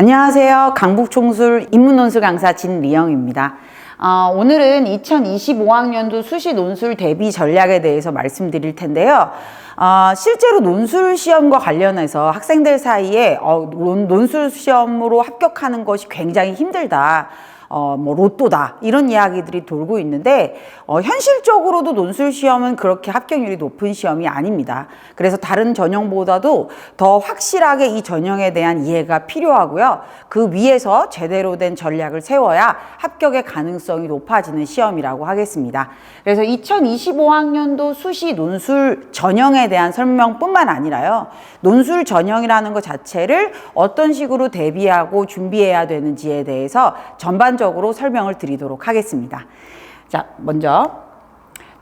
안녕하세요. 강북총술 인문논술 강사 진리영입니다. 오늘은 2025학년도 수시 논술 대비 전략에 대해서 말씀드릴 텐데요. 실제로 논술 시험과 관련해서 학생들 사이에 논술 시험으로 합격하는 것이 굉장히 힘들다. 로또다 이런 이야기들이 돌고 있는데 현실적으로도 논술 시험은 그렇게 합격률이 높은 시험이 아닙니다. 그래서 다른 전형보다도 더 확실하게 이 전형에 대한 이해가 필요하고요. 그 위에서 제대로 된 전략을 세워야 합격의 가능성이 높아지는 시험이라고 하겠습니다. 그래서 2025학년도 수시 논술 전형에 대한 설명뿐만 아니라요. 논술 전형이라는 것 자체를 어떤 식으로 대비하고 준비해야 되는지에 대해서 전반적으로 설명을 드리도록 하겠습니다. 자, 먼저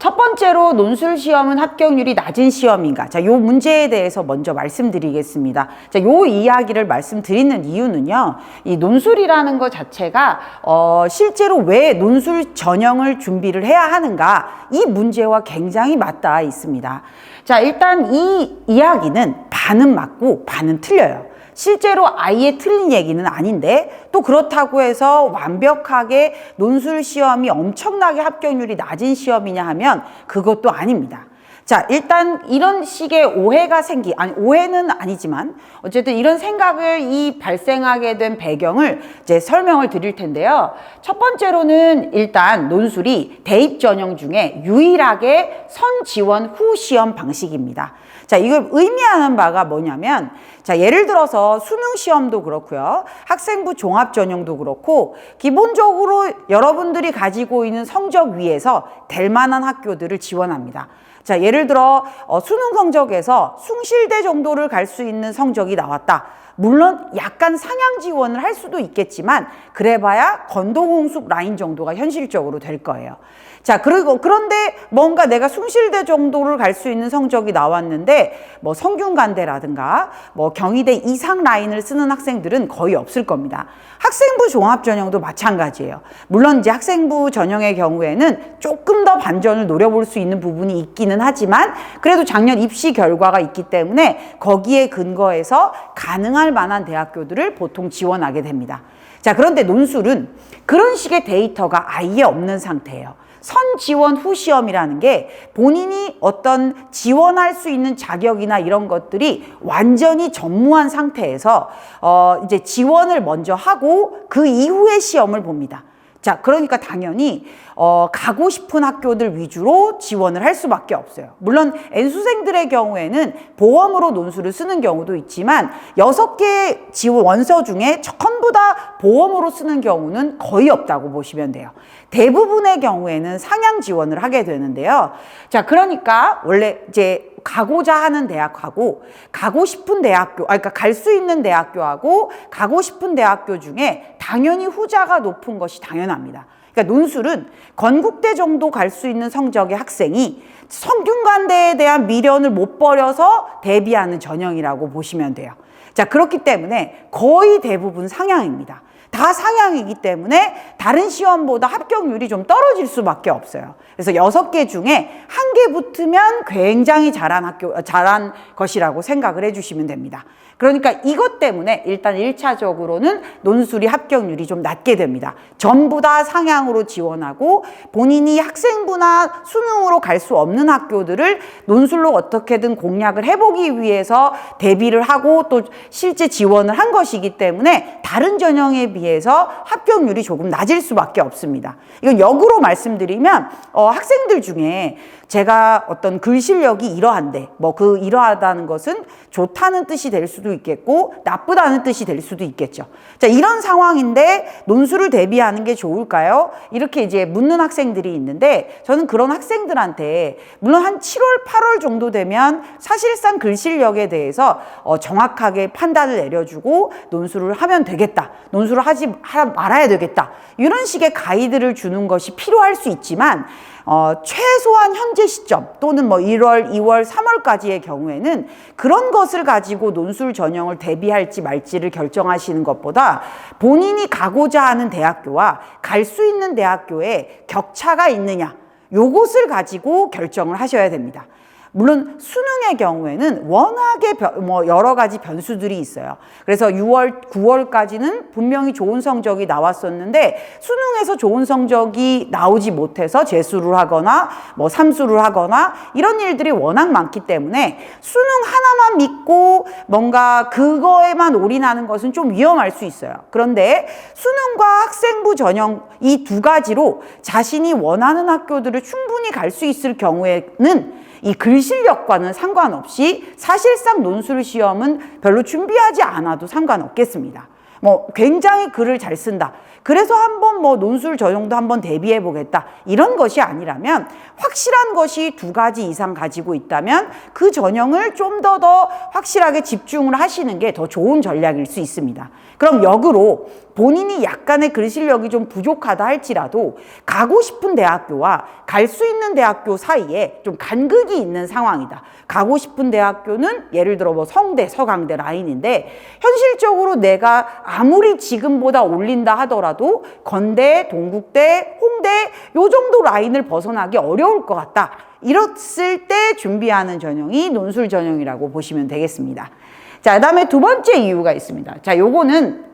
첫 번째로 논술 시험은 합격률이 낮은 시험인가? 자, 요 문제에 대해서 먼저 말씀드리겠습니다. 자, 요 이야기를 말씀드리는 이유는요. 이 논술이라는 것 자체가 실제로 왜 논술 전형을 준비를 해야 하는가? 이 문제와 굉장히 맞닿아 있습니다. 자, 일단 이 이야기는 반은 맞고 반은 틀려요. 실제로 아예 틀린 얘기는 아닌데 또 그렇다고 해서 완벽하게 논술 시험이 엄청나게 합격률이 낮은 시험이냐 하면 그것도 아닙니다. 자, 일단 이런 식의 오해가 오해는 아니지만 어쨌든 이런 생각을 발생하게 된 배경을 이제 설명을 드릴 텐데요. 첫 번째로는 일단 논술이 대입 전형 중에 유일하게 선 지원 후 시험 방식입니다. 자, 이걸 의미하는 바가 뭐냐면, 자, 예를 들어서 수능 시험도 그렇고요. 학생부 종합 전형도 그렇고, 기본적으로 여러분들이 가지고 있는 성적 위에서 될 만한 학교들을 지원합니다. 자, 예를 들어 수능 성적에서 숭실대 정도를 갈 수 있는 성적이 나왔다. 물론 약간 상향 지원을 할 수도 있겠지만 그래봐야 건도공숙 라인 정도가 현실적으로 될 거예요. 자, 그런데 뭔가 내가 숭실대 정도를 갈 수 있는 성적이 나왔는데 뭐 성균관대라든가 뭐 경희대 이상 라인을 쓰는 학생들은 거의 없을 겁니다. 학생부 종합 전형도 마찬가지예요. 물론 이제 학생부 전형의 경우에는 조금 더 반전을 노려볼 수 있는 부분이 있기는 하지만 그래도 작년 입시 결과가 있기 때문에 거기에 근거해서 가능할 만한 대학교들을 보통 지원하게 됩니다. 자, 그런데 논술은 그런 식의 데이터가 아예 없는 상태예요. 선 지원 후 시험이라는 게 본인이 어떤 지원할 수 있는 자격이나 이런 것들이 완전히 전무한 상태에서 이제 지원을 먼저 하고 그 이후에 시험을 봅니다. 자, 그러니까 당연히 가고 싶은 학교들 위주로 지원을 할 수밖에 없어요. 물론 N수생들의 경우에는 보험으로 논술을 쓰는 경우도 있지만 6개 지원 원서 중에 전부 다 보험으로 쓰는 경우는 거의 없다고 보시면 돼요. 대부분의 경우에는 상향 지원을 하게 되는데요. 자, 그러니까 원래 이제 가고자 하는 대학하고 가고 싶은 대학교, 그러니까 갈 수 있는 대학교하고 가고 싶은 대학교 중에 당연히 후자가 높은 것이 당연합니다. 그러니까 논술은 건국대 정도 갈 수 있는 성적의 학생이 성균관대에 대한 미련을 못 버려서 대비하는 전형이라고 보시면 돼요. 자, 그렇기 때문에 거의 대부분 상향입니다. 다 상향이기 때문에 다른 시험보다 합격률이 좀 떨어질 수밖에 없어요. 그래서 6개 중에 1개 붙으면 굉장히 잘한 것이라고 생각을 해주시면 됩니다. 그러니까 이것 때문에 일단 1차적으로는 논술이 합격률이 좀 낮게 됩니다. 전부 다 상향으로 지원하고 본인이 학생부나 수능으로 갈 수 없는 학교들을 논술로 어떻게든 공략을 해보기 위해서 대비를 하고 또 실제 지원을 한 것이기 때문에 다른 전형에 비해서 합격률이 조금 낮을 수밖에 없습니다. 이건 역으로 말씀드리면 학생들 중에 제가 어떤 글 실력이 이러한데 이러하다는 것은 좋다는 뜻이 될 수도 있겠고 나쁘다는 뜻이 될 수도 있겠죠. 자, 이런 상황인데 논술을 대비하는 게 좋을까요? 이렇게 이제 묻는 학생들이 있는데 저는 그런 학생들한테 물론 한 7월, 8월 정도 되면 사실상 글 실력에 대해서 정확하게 판단을 내려주고 논술을 하면 되겠다. 논술을 하지 말아야 되겠다. 이런 식의 가이드를 주는 것이 필요할 수 있지만 최소한 현재 시점 또는 1월, 2월, 3월까지의 경우에는 그런 것을 가지고 논술 전형을 대비할지 말지를 결정하시는 것보다 본인이 가고자 하는 대학교와 갈 수 있는 대학교에 격차가 있느냐 요것을 가지고 결정을 하셔야 됩니다. 물론 수능의 경우에는 워낙에 여러 가지 변수들이 있어요. 그래서 6월, 9월까지는 분명히 좋은 성적이 나왔었는데 수능에서 좋은 성적이 나오지 못해서 재수를 하거나 삼수를 하거나 이런 일들이 워낙 많기 때문에 수능 하나만 믿고 뭔가 그거에만 올인하는 것은 좀 위험할 수 있어요. 그런데 수능과 학생부 전형 이 두 가지로 자신이 원하는 학교들을 충분히 갈 수 있을 경우에는 이 글 실력과는 상관없이 사실상 논술 시험은 별로 준비하지 않아도 상관없겠습니다. 굉장히 글을 잘 쓴다. 그래서 한번 논술 전형도 한번 대비해 보겠다. 이런 것이 아니라면 확실한 것이 두 가지 이상 가지고 있다면 그 전형을 좀 더 확실하게 집중을 하시는 게 더 좋은 전략일 수 있습니다. 그럼 역으로 본인이 약간의 글 실력이 좀 부족하다 할지라도 가고 싶은 대학교와 갈 수 있는 대학교 사이에 좀 간극이 있는 상황이다. 가고 싶은 대학교는 예를 들어 성대, 서강대 라인인데 현실적으로 내가 아무리 지금보다 올린다 하더라도 건대, 동국대, 홍대 요 정도 라인을 벗어나기 어려울 것 같다. 이랬을 때 준비하는 전형이 논술 전형이라고 보시면 되겠습니다. 자, 그다음에 두 번째 이유가 있습니다. 자, 요거는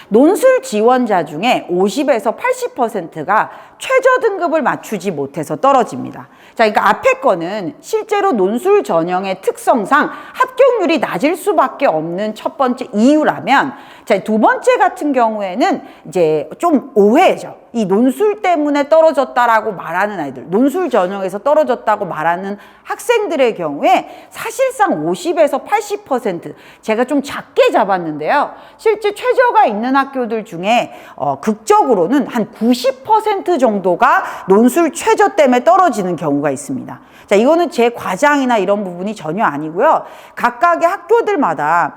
논술 지원자 중에 50에서 80%가 최저 등급을 맞추지 못해서 떨어집니다. 자, 그러니까 앞에 거는 실제로 논술 전형의 특성상 합격률이 낮을 수밖에 없는 첫 번째 이유라면, 자, 두 번째 같은 경우에는 이제 좀 오해죠. 이 논술 때문에 떨어졌다라고 말하는 아이들, 논술 전형에서 떨어졌다고 말하는 학생들의 경우에 사실상 50에서 80%, 제가 좀 작게 잡았는데요. 실제 최저가 있는 학교들 중에 극적으로는 한 90% 정도가 논술 최저 때문에 떨어지는 경우가 있습니다. 자, 이거는 제 과장이나 이런 부분이 전혀 아니고요. 각각의 학교들마다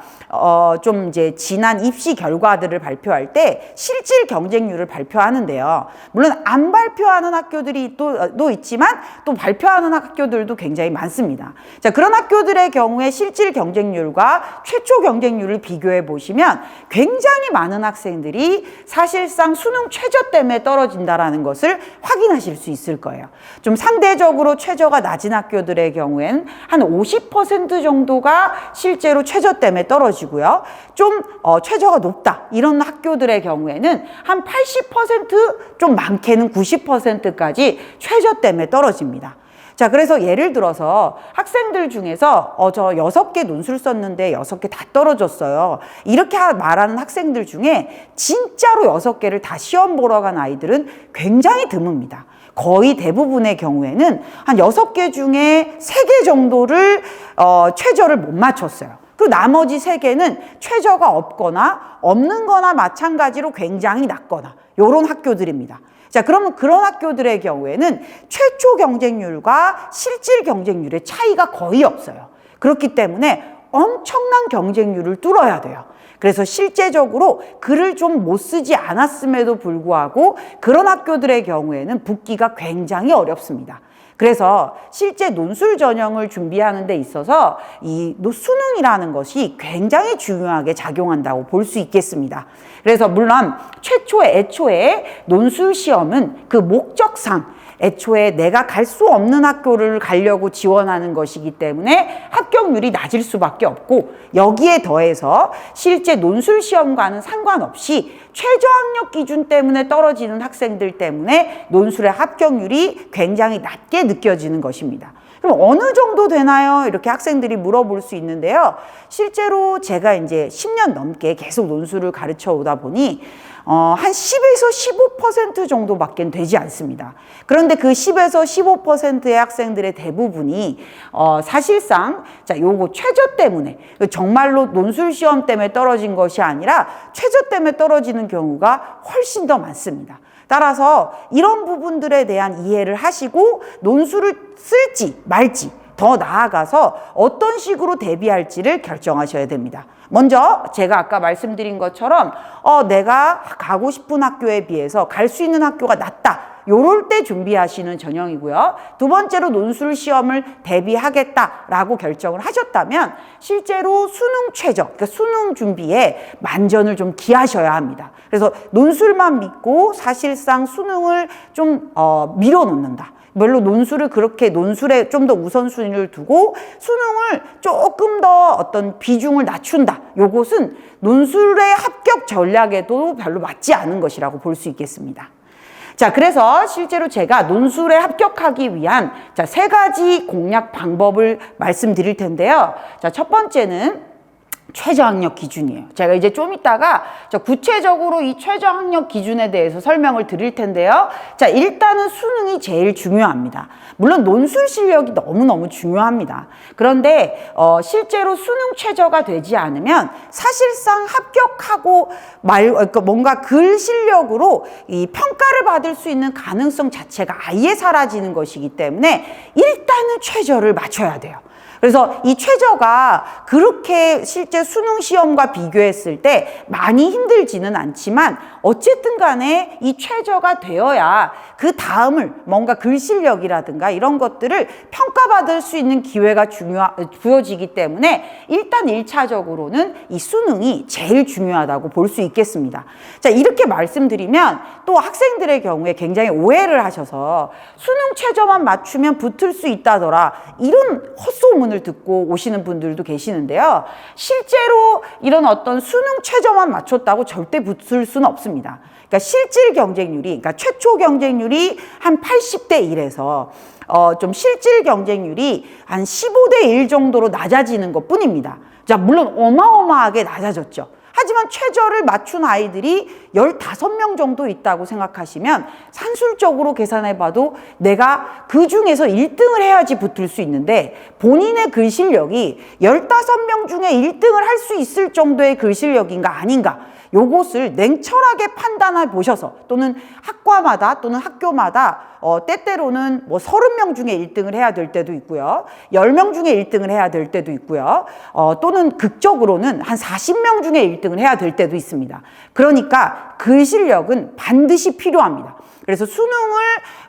좀 이제 지난 입시 결과들을 발표할 때 실질 경쟁률을 발표하는데요. 물론 안 발표하는 학교들이 또 있지만 또 발표하는 학교들도 굉장히 많습니다. 자, 그런 학교들의 경우에 실질 경쟁률과 최초 경쟁률을 비교해 보시면 굉장히 많은 학생들이 사실상 수능 최저 때문에 떨어진다라는 것을 확인하실 수 있을 거예요. 좀 상대적으로 최저가 낮은 학교들의 경우에는 한 50% 정도가 실제로 최저 때문에 떨어지고요. 좀 최저가 높다 이런 학교들의 경우에는 한 80%, 좀 많게는 90%까지 최저 때문에 떨어집니다. 자, 그래서 예를 들어서 학생들 중에서 저 6개 논술 썼는데 6개 다 떨어졌어요. 이렇게 말하는 학생들 중에 진짜로 6개를 다 시험 보러 간 아이들은 굉장히 드뭅니다. 거의 대부분의 경우에는 한 6개 중에 3개 정도를 최저를 못 맞췄어요. 그리고 나머지 3개는 최저가 없거나 없는 거나 마찬가지로 굉장히 낮거나 이런 학교들입니다. 자, 그러면 그런 학교들의 경우에는 최초 경쟁률과 실질 경쟁률의 차이가 거의 없어요. 그렇기 때문에 엄청난 경쟁률을 뚫어야 돼요. 그래서 실제적으로 글을 좀 못 쓰지 않았음에도 불구하고 그런 학교들의 경우에는 붙기가 굉장히 어렵습니다. 그래서 실제 논술 전형을 준비하는 데 있어서 이 수능이라는 것이 굉장히 중요하게 작용한다고 볼 수 있겠습니다. 그래서 물론 애초에 논술 시험은 그 목적상 애초에 내가 갈 수 없는 학교를 가려고 지원하는 것이기 때문에 합격률이 낮을 수밖에 없고, 여기에 더해서 실제 논술 시험과는 상관없이 최저 학력 기준 때문에 떨어지는 학생들 때문에 논술의 합격률이 굉장히 낮게 느껴지는 것입니다. 그럼 어느 정도 되나요? 이렇게 학생들이 물어볼 수 있는데요. 실제로 제가 이제 10년 넘게 계속 논술을 가르쳐 오다 보니 한 10에서 15% 정도밖에 되지 않습니다. 그런데 그 10에서 15%의 학생들의 대부분이 사실상 요거 최저 때문에, 정말로 논술 시험 때문에 떨어진 것이 아니라 최저 때문에 떨어지는 경우가 훨씬 더 많습니다. 따라서 이런 부분들에 대한 이해를 하시고 논술을 쓸지 말지, 더 나아가서 어떤 식으로 대비할지를 결정하셔야 됩니다. 먼저 제가 아까 말씀드린 것처럼 내가 가고 싶은 학교에 비해서 갈 수 있는 학교가 낮다. 요럴 때 준비하시는 전형이고요. 두 번째로 논술 시험을 대비하겠다라고 결정을 하셨다면 실제로 수능 최저, 그러니까 수능 준비에 만전을 좀 기하셔야 합니다. 그래서 논술만 믿고 사실상 수능을 좀 밀어놓는다. 별로 논술을 그렇게 논술에 좀 더 우선순위를 두고 수능을 조금 더 어떤 비중을 낮춘다. 요것은 논술의 합격 전략에도 별로 맞지 않은 것이라고 볼 수 있겠습니다. 자, 그래서 실제로 제가 논술에 합격하기 위한 자, 3가지 공략 방법을 말씀드릴 텐데요. 자, 첫 번째는 최저학력 기준이에요. 제가 이제 좀 이따가 구체적으로 이 최저학력 기준에 대해서 설명을 드릴 텐데요. 자, 일단은 수능이 제일 중요합니다. 물론 논술 실력이 너무너무 중요합니다. 그런데 실제로 수능 최저가 되지 않으면 사실상 합격하고 그러니까 뭔가 글 실력으로 이 평가를 받을 수 있는 가능성 자체가 아예 사라지는 것이기 때문에 일단은 최저를 맞춰야 돼요. 그래서 이 최저가 그렇게 실제 수능 시험과 비교했을 때 많이 힘들지는 않지만 어쨌든 간에 이 최저가 되어야 그 다음을 뭔가 글 실력이라든가 이런 것들을 평가받을 수 있는 기회가 부여지기 때문에 일단 1차적으로는 이 수능이 제일 중요하다고 볼 수 있겠습니다. 자, 이렇게 말씀드리면 또 학생들의 경우에 굉장히 오해를 하셔서 수능 최저만 맞추면 붙을 수 있다더라 이런 헛소문을 듣고 오시는 분들도 계시는데요. 실제로 이런 어떤 수능 최저만 맞췄다고 절대 붙을 수는 없습니다. 그러니까 실질 경쟁률이, 그러니까 최초 경쟁률이 한 80대 1에서 좀 실질 경쟁률이 한 15대 1 정도로 낮아지는 것 뿐입니다. 자, 물론 어마어마하게 낮아졌죠. 하지만 최저를 맞춘 아이들이 15명 정도 있다고 생각하시면 산술적으로 계산해봐도 내가 그 중에서 1등을 해야지 붙을 수 있는데 본인의 글 실력이 15명 중에 1등을 할 수 있을 정도의 글 실력인가 아닌가 요것을 냉철하게 판단해 보셔서 또는 학과마다 또는 학교마다 때때로는 뭐 30명 중에 1등을 해야 될 때도 있고요. 10명 중에 1등을 해야 될 때도 있고요. 또는 극적으로는 한 40명 중에 1등을 해야 될 때도 있습니다. 그러니까 글 실력은 반드시 필요합니다. 그래서 수능을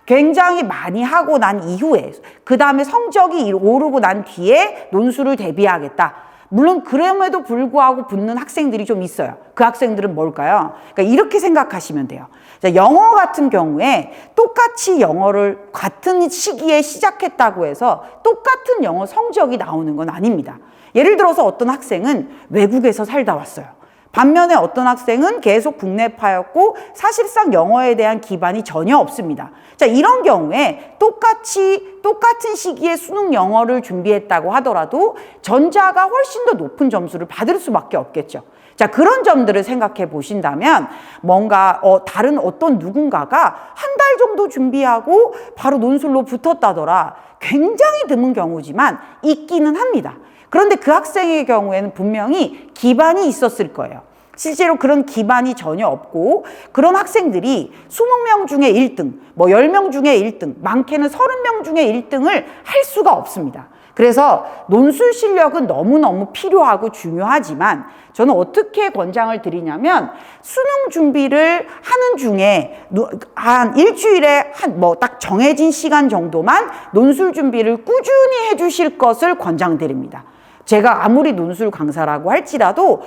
굉장히 많이 하고 난 이후에 그 다음에 성적이 오르고 난 뒤에 논술을 대비하겠다. 물론 그럼에도 불구하고 붙는 학생들이 좀 있어요. 그 학생들은 뭘까요? 그러니까 이렇게 생각하시면 돼요. 자, 영어 같은 경우에 똑같이 영어를 같은 시기에 시작했다고 해서 똑같은 영어 성적이 나오는 건 아닙니다. 예를 들어서 어떤 학생은 외국에서 살다 왔어요. 반면에 어떤 학생은 계속 국내파였고 사실상 영어에 대한 기반이 전혀 없습니다. 자, 이런 경우에 똑같은 시기에 수능 영어를 준비했다고 하더라도 전자가 훨씬 더 높은 점수를 받을 수밖에 없겠죠. 자, 그런 점들을 생각해 보신다면 뭔가 다른 어떤 누군가가 한 달 정도 준비하고 바로 논술로 붙었다더라. 굉장히 드문 경우지만 있기는 합니다. 그런데 그 학생의 경우에는 분명히 기반이 있었을 거예요. 실제로 그런 기반이 전혀 없고 그런 학생들이 20명 중에 1등, 뭐 10명 중에 1등, 많게는 30명 중에 1등을 할 수가 없습니다. 그래서 논술 실력은 너무너무 필요하고 중요하지만 저는 어떻게 권장을 드리냐면 수능 준비를 하는 중에 한 일주일에 뭐 딱 정해진 시간 정도만 논술 준비를 꾸준히 해주실 것을 권장드립니다. 제가 아무리 논술 강사라고 할지라도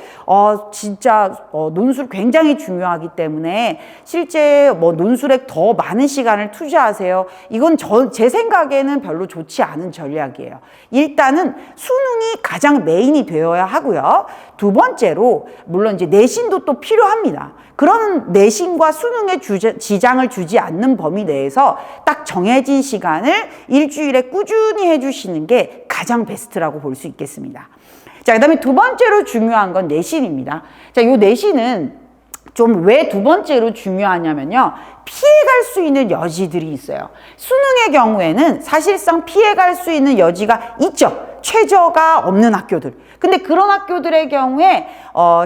진짜 논술 굉장히 중요하기 때문에 실제 뭐 논술에 더 많은 시간을 투자하세요. 이건 제 생각에는 별로 좋지 않은 전략이에요. 일단은 수능이 가장 메인이 되어야 하고요. 두 번째로 물론 이제 내신도 또 필요합니다. 그런 내신과 수능에 지장을 주지 않는 범위 내에서 딱 정해진 시간을 일주일에 꾸준히 해주시는 게 가장 베스트라고 볼 수 있겠습니다. 자, 그 다음에 두 번째로 중요한 건 내신입니다. 자, 요 내신은 좀 왜 두 번째로 중요하냐면요. 피해갈 수 있는 여지들이 있어요. 수능의 경우에는 사실상 피해갈 수 있는 여지가 있죠. 최저가 없는 학교들. 근데 그런 학교들의 경우에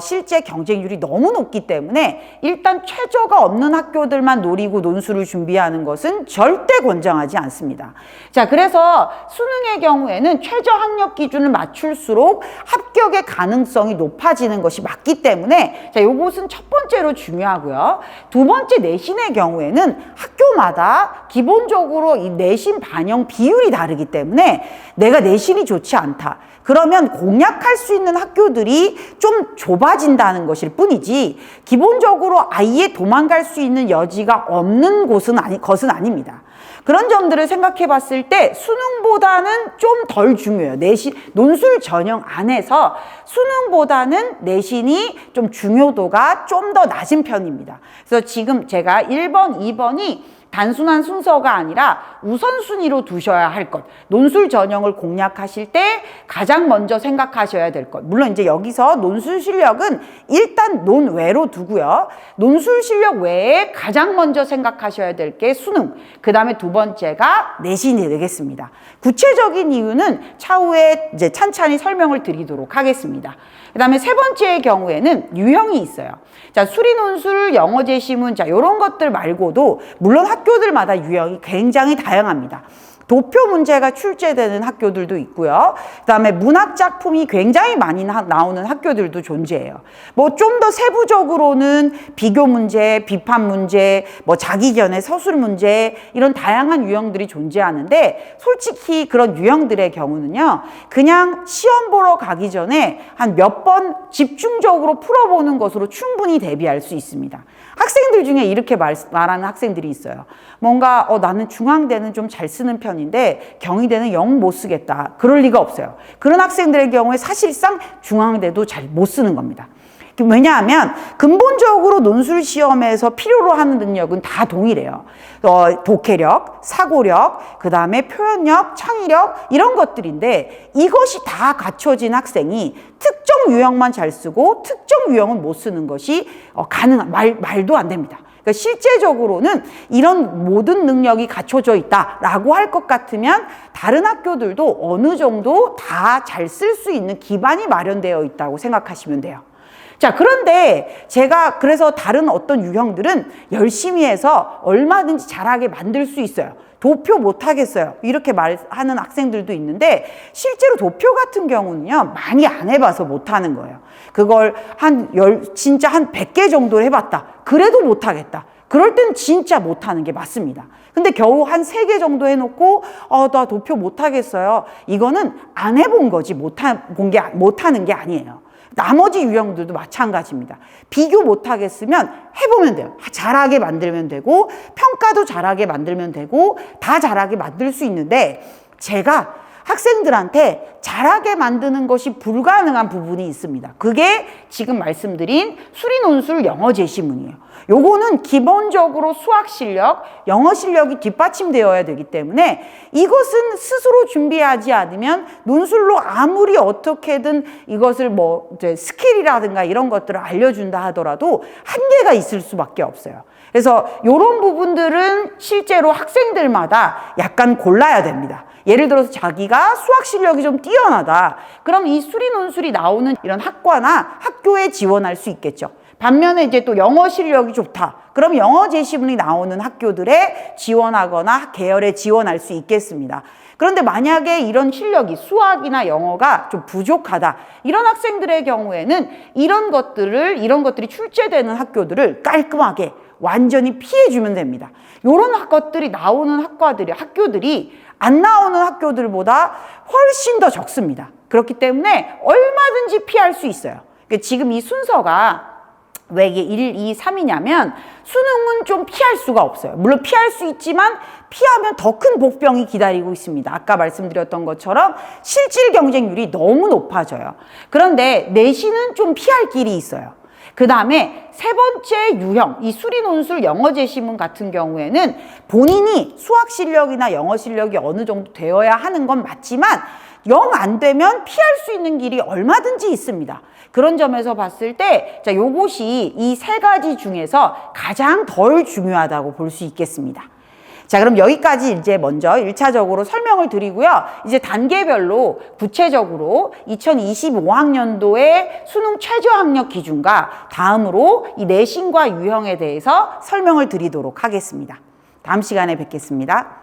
실제 경쟁률이 너무 높기 때문에 일단 최저가 없는 학교들만 노리고 논술을 준비하는 것은 절대 권장하지 않습니다. 자, 그래서 수능의 경우에는 최저 학력 기준을 맞출수록 합격의 가능성이 높아지는 것이 맞기 때문에 자, 요것은 첫 번째로 중요하고요. 두 번째 내신의 경우에는 학교마다 기본적으로 이 내신 반영 비율이 다르기 때문에 내가 내신이 좋지 좋지 않다. 그러면 공략할 수 있는 학교들이 좀 좁아진다는 것일 뿐이지 기본적으로 아예 도망갈 수 있는 여지가 없는 것은 아닙니다. 그런 점들을 생각해 봤을 때 수능보다는 좀 덜 중요해요. 내신, 논술 전형 안에서 수능보다는 내신이 좀 중요도가 좀 더 낮은 편입니다. 그래서 지금 제가 1번, 2번이 단순한 순서가 아니라 우선순위로 두셔야 할 것. 논술 전형을 공략하실 때 가장 먼저 생각하셔야 될 것. 물론 이제 여기서 논술 실력은 일단 논외로 두고요. 논술 실력 외에 가장 먼저 생각하셔야 될 게 수능. 그 다음에 두 번째가 내신이 되겠습니다. 구체적인 이유는 차후에 이제 찬찬히 설명을 드리도록 하겠습니다. 그 다음에 세 번째의 경우에는 유형이 있어요. 자, 수리논술, 영어제시문, 자, 요런 것들 말고도 물론 학교들마다 유형이 굉장히 다양합니다. 도표 문제가 출제되는 학교들도 있고요. 그다음에 문학 작품이 굉장히 많이 나오는 학교들도 존재해요. 뭐 좀 더 세부적으로는 비교 문제, 비판 문제, 뭐 자기견의 서술 문제 이런 다양한 유형들이 존재하는데 솔직히 그런 유형들의 경우는요. 그냥 시험 보러 가기 전에 한 몇 번 집중적으로 풀어보는 것으로 충분히 대비할 수 있습니다. 학생들 중에 이렇게 말하는 학생들이 있어요. 뭔가 나는 중앙대는 좀 잘 쓰는 편인데 경희대는 영 못 쓰겠다. 그럴 리가 없어요. 그런 학생들의 경우에 사실상 중앙대도 잘 못 쓰는 겁니다. 왜냐하면 근본적으로 논술 시험에서 필요로 하는 능력은 다 동일해요. 독해력, 사고력, 그 다음에 표현력, 창의력 이런 것들인데 이것이 다 갖춰진 학생이 특정 유형만 잘 쓰고 특정 유형은 못 쓰는 것이 말도 안 됩니다. 그러니까 실제적으로는 이런 모든 능력이 갖춰져 있다라고 할 것 같으면 다른 학교들도 어느 정도 다 잘 쓸 수 있는 기반이 마련되어 있다고 생각하시면 돼요. 자, 그런데 제가 그래서 다른 어떤 유형들은 열심히 해서 얼마든지 잘하게 만들 수 있어요. 도표 못하겠어요. 이렇게 말하는 학생들도 있는데 실제로 도표 같은 경우는요. 많이 안 해봐서 못하는 거예요. 그걸 진짜 한 100개 정도 해봤다. 그래도 못하겠다. 그럴 땐 진짜 못하는 게 맞습니다. 근데 겨우 한 3개 정도 해놓고 나 도표 못하겠어요. 이거는 안 해본 거지 못하는 게 아니에요. 나머지 유형들도 마찬가지입니다. 비교 못하겠으면 해보면 돼요. 잘하게 만들면 되고 평가도 잘하게 만들면 되고 다 잘하게 만들 수 있는데 제가 학생들한테 잘하게 만드는 것이 불가능한 부분이 있습니다. 그게 지금 말씀드린 수리논술 영어 제시문이에요. 요거는 기본적으로 수학 실력, 영어 실력이 뒷받침되어야 되기 때문에 이것은 스스로 준비하지 않으면 논술로 아무리 어떻게든 이것을 이제 스킬이라든가 이런 것들을 알려준다 하더라도 한계가 있을 수밖에 없어요. 그래서 이런 부분들은 실제로 학생들마다 약간 골라야 됩니다. 예를 들어서 자기가 수학 실력이 좀 뛰어나다. 그럼 이 수리논술이 나오는 이런 학과나 학교에 지원할 수 있겠죠. 반면에 이제 또 영어 실력이 좋다. 그럼 영어 제시문이 나오는 학교들에 지원하거나 계열에 지원할 수 있겠습니다. 그런데 만약에 이런 실력이 수학이나 영어가 좀 부족하다. 이런 학생들의 경우에는 이런 것들이 출제되는 학교들을 깔끔하게 완전히 피해주면 됩니다. 이런 것들이 나오는 학교들이 안 나오는 학교들보다 훨씬 더 적습니다. 그렇기 때문에 얼마든지 피할 수 있어요. 그러니까 지금 이 순서가 왜 이게 1, 2, 3이냐면 수능은 좀 피할 수가 없어요. 물론 피할 수 있지만 피하면 더 큰 복병이 기다리고 있습니다. 아까 말씀드렸던 것처럼 실질 경쟁률이 너무 높아져요. 그런데 내신은 좀 피할 길이 있어요. 그 다음에 세 번째 유형, 이 수리논술 영어 제시문 같은 경우에는 본인이 수학 실력이나 영어 실력이 어느 정도 되어야 하는 건 맞지만 영 안 되면 피할 수 있는 길이 얼마든지 있습니다. 그런 점에서 봤을 때 자, 요것이 이 세 가지 중에서 가장 덜 중요하다고 볼 수 있겠습니다. 자, 그럼 여기까지 이제 먼저 1차적으로 설명을 드리고요. 이제 단계별로 구체적으로 2025학년도의 수능 최저학력 기준과 다음으로 이 내신과 유형에 대해서 설명을 드리도록 하겠습니다. 다음 시간에 뵙겠습니다.